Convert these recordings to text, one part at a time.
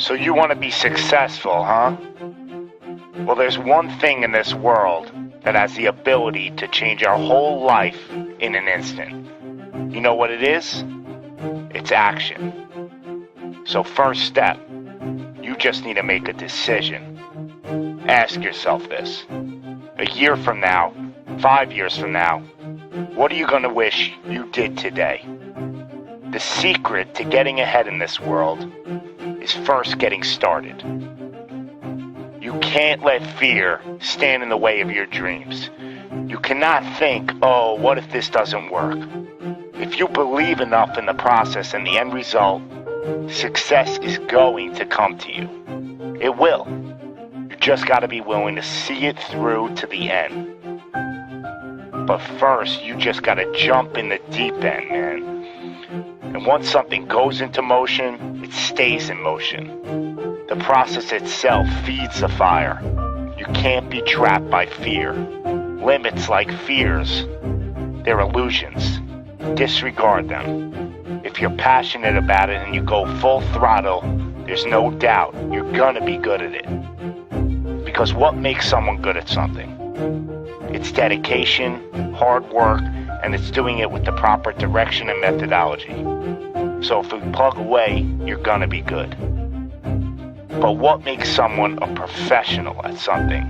So you want to be successful, huh? Well, there's one thing in this world that has the ability to change our whole life in an instant. You know what it is? It's action. So first step, you just need to make a decision. Ask yourself this. A year from now, 5 years from now, what are you going to wish you did today? The secret to getting ahead in this world is first getting started. You can't let fear stand in the way of your dreams. You cannot think, oh, what if this doesn't work? If you believe enough in the process and the end result, success is going to come to you. It will. You just got to be willing to see it through to the end. But first, you just got to jump in the deep end, man. And once something goes into motion, it stays in motion. The process itself feeds the fire. You can't be trapped by fear. Limits like fears, they're illusions. Disregard them. If you're passionate about it and you go full throttle, there's no doubt you're gonna be good at it. Because what makes someone good at something? It's dedication, hard work, and it's doing it with the proper direction and methodology. So if we plug away, you're gonna be good. But what makes someone a professional at something?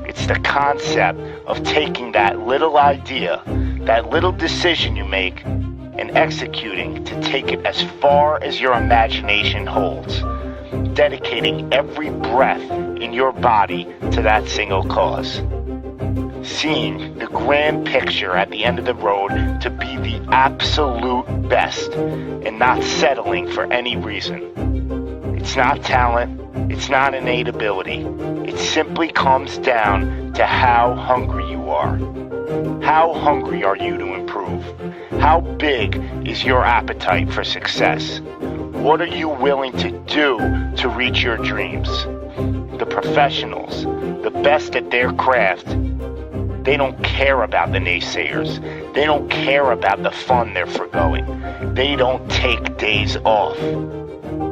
It's the concept of taking that little idea, that little decision you make, and executing to take it as far as your imagination holds, dedicating every breath in your body to that single cause. Seeing the grand picture at the end of the road to be the absolute best and not settling for any reason. It's not talent, it's not innate ability. It simply comes down to how hungry you are. How hungry are you to improve? How big is your appetite for success? What are you willing to do to reach your dreams? The professionals, the best at their craft, they don't care about the naysayers. They don't care about the fun they're forgoing. They don't take days off.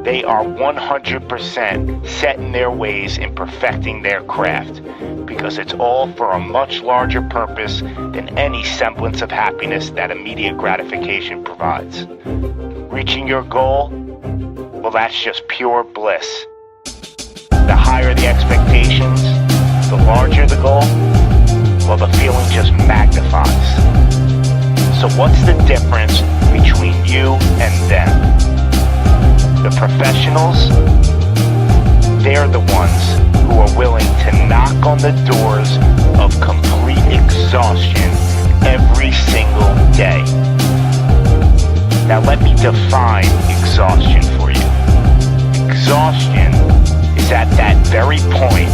They are 100% set in their ways in perfecting their craft because it's all for a much larger purpose than any semblance of happiness that immediate gratification provides. Reaching your goal, well, that's just pure bliss. The higher the expectations, the larger the goal, well, the feeling just magnifies. So what's the difference between you and them? The professionals, they're the ones who are willing to knock on the doors of complete exhaustion every single day. Now let me define exhaustion for you. Exhaustion is at that very point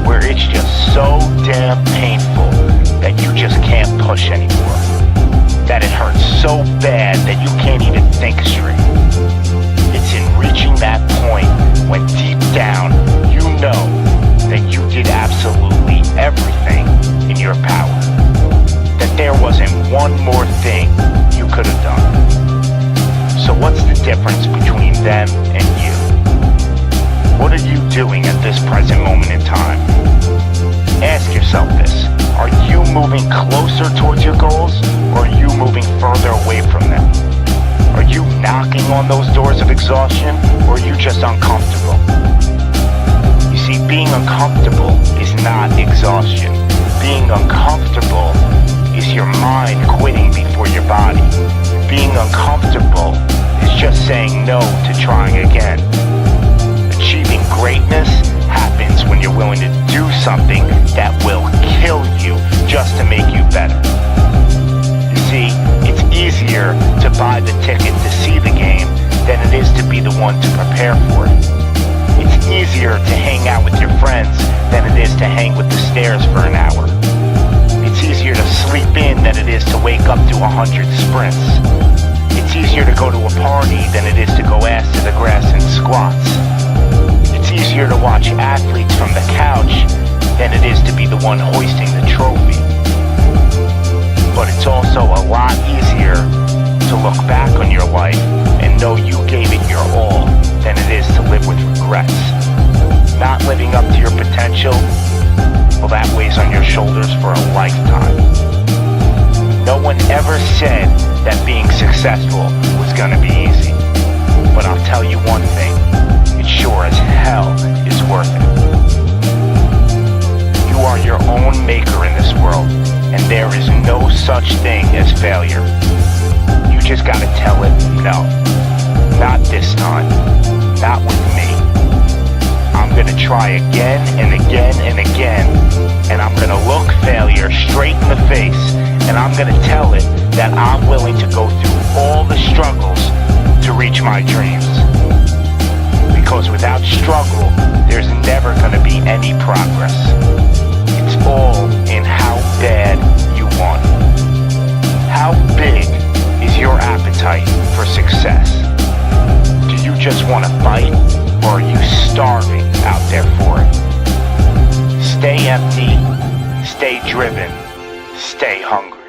where it's just so damn painful that you just can't push anymore. That it hurts so bad that you can't even think straight. It's in reaching that point when deep down you know that you did absolutely everything in your power. That there wasn't one more thing you could have done. So what's the difference between them and you? What are you doing at this present moment in time? Ask yourself this. Are you moving closer towards your goals, or are you moving further away from them? Are you knocking on those doors of exhaustion, or are you just uncomfortable? You see, being uncomfortable is not exhaustion. Being uncomfortable is your mind quitting before your body. Being uncomfortable is just saying no to trying again. Achieving greatness happens when you're willing to do something that will kill you just to make you better. You see, it's easier to buy the ticket to see the game than it is to be the one to prepare for it. It's easier to hang out with your friends than it is to hang with the stairs for an hour. It's easier to sleep in than it is to wake up to 100 sprints. It's easier to go to a party than it is to go ass to the grass and squats. It's easier to watch athletes from the couch than it is to be the one hoisting the trophy. But it's also a lot easier to to look back on your life and know you gave it your all than it is to live with regrets. Not living up to your potential, well, that weighs on your shoulders for a lifetime. No one ever said that being successful was gonna be easy. But I'll tell you one thing, it sure as hell is worth it. You are your own maker in this world, and there is no such thing as failure. You just gotta tell it, no, not this time, not with me. I'm gonna try again and again and again, and I'm gonna look failure straight in the face, and I'm gonna tell it that I'm willing to go through all the struggles to reach my dreams. Because without struggle, there's never gonna be any progress. It's all in how bad you want it. How big is your appetite for success? Do you just want to fight, or are you starving out there for it? Stay empty, stay driven, stay hungry.